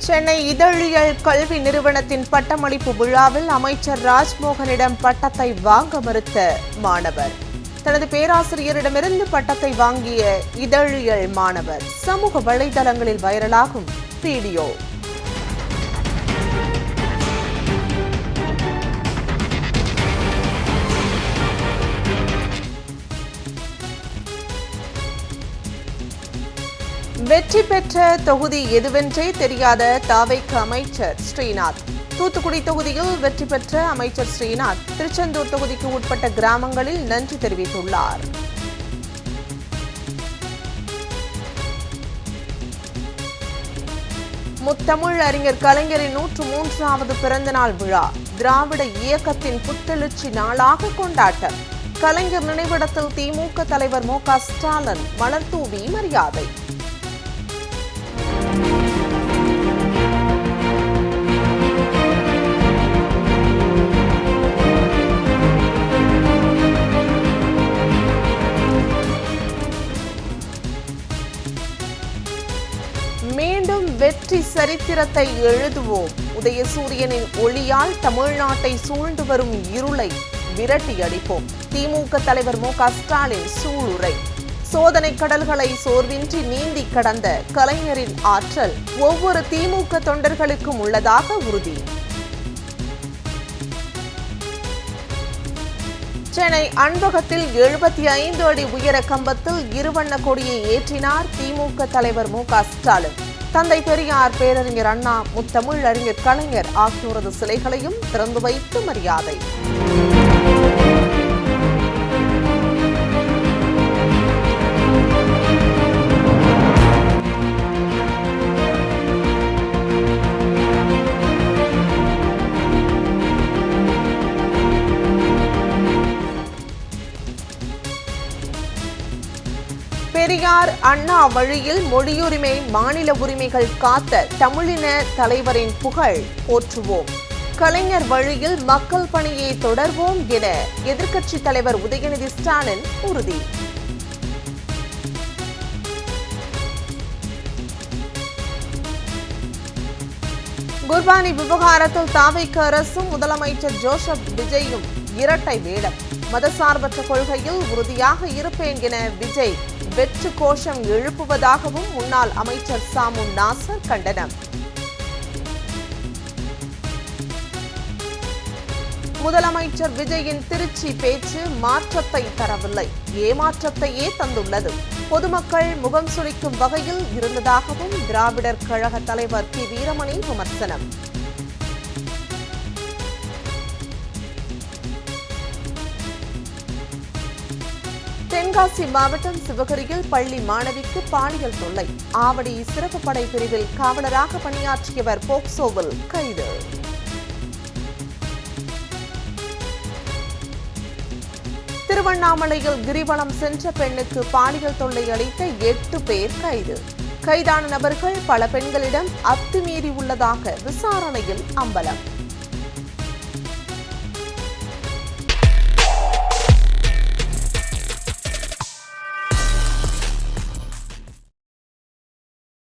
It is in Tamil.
சென்னை இதழியல் கல்வி நிறுவனத்தின் பட்டமளிப்பு விழாவில் அமைச்சர் ராஜ்மோகனிடம் பட்டத்தை வாங்க மறுத்த மாணவர். தனது பேராசிரியரிடமிருந்து பட்டத்தை வாங்கிய இதழியல் மாணவர். சமூக வலைதளங்களில் வைரலாகும் வீடியோ. வெற்றி பெற்ற தொகுதி எதுவென்றே தெரியாத தவிக அமைச்சர் ஸ்ரீநாத். தூத்துக்குடி தொகுதியில் வெற்றி பெற்ற அமைச்சர் ஸ்ரீநாத் திருச்செந்தூர் தொகுதிக்கு உட்பட்ட கிராமங்களில் நன்றி தெரிவித்துள்ளார். முத்தமிழ் அறிஞர் கலைஞரின் 103வது பிறந்தநாள் விழா திராவிட இயக்கத்தின் புத்தெழுச்சி நாளாக கொண்டாட்டம். கலைஞர் நினைவிடத்தில் திமுக தலைவர் மு.க. ஸ்டாலின் மலர் தூவி மரியாதை. மீண்டும் வெற்றி சரித்திரத்தை எழுதுவோம். உதயசூரியனின் ஒளியால் தமிழ்நாட்டை சூழ்ந்து வரும் இருளை விரட்டி அடிப்போம். திமுக தலைவர் மு.க. ஸ்டாலின் சூளுரை. சோதனை கடல்களை சோர்வின்றி நீந்தி கடந்த கலைஞரின் ஆற்றல் ஒவ்வொரு திமுக தொண்டர்களுக்கும் உள்ளதாக உறுதி. சென்னை அன்பகத்தில் 75 அடி உயர கம்பத்தில் இருவண்ண கொடியை ஏற்றினார் திமுக தலைவர் மு.க. ஸ்டாலின். தந்தை பெரியார், பேரறிஞர் அண்ணா, முத்தமிழ் அறிஞர் கலைஞர் ஆகியோரது சிலைகளையும் திறந்து வைத்து மரியாதை. பெரியார் அண்ணா வழியில் மொழியுரிமை, மாநில உரிமைகள் காத்த தமிழின தலைவரின் புகழ் போற்றுவோம். கலைஞர் வழியில் மக்கள் பணியை தொடர்வோம் என எதிர்க்கட்சித் தலைவர் உதயநிதி ஸ்டாலின் உறுதி. குர்பானி விவகாரத்தில் தவிக அரசும் முதலமைச்சர் ஜோசப் விஜயும் இரட்டை வேடம். மதசார்பற்ற கொள்கையில் உறுதியாக இருப்பேன் என விஜய் வெற்று கோஷம் எழுப்புவதாகவும் முன்னாள் அமைச்சர் சாமு நாசர் கண்டனம். முதலமைச்சர் விஜயின் திருச்சி பேச்சு மாற்றத்தை தரவில்லை, ஏமாற்றத்தையே தந்துள்ளது. பொதுமக்கள் முகம் சுளிக்கும் வகையில் இருந்ததாகவும் திராவிடர் கழக தலைவர் கி. வீரமணி விமர்சனம். தென்காசி மாவட்டம் சிவகிரியில் பள்ளி மாணவிக்கு பாலியல் தொல்லை. ஆவடி சிறப்பு படை பிரிவில் காவலராக பணியாற்றியவர் போக்சோவில் கைது. திருவண்ணாமலையில் கிரிவலம் சென்ற பெண்ணுக்கு பாலியல் தொல்லை அளித்த 8 பேர் கைது. கைதான நபர்கள் பல பெண்களிடம் அத்துமீறி உள்ளதாக விசாரணையில் அம்பலம்.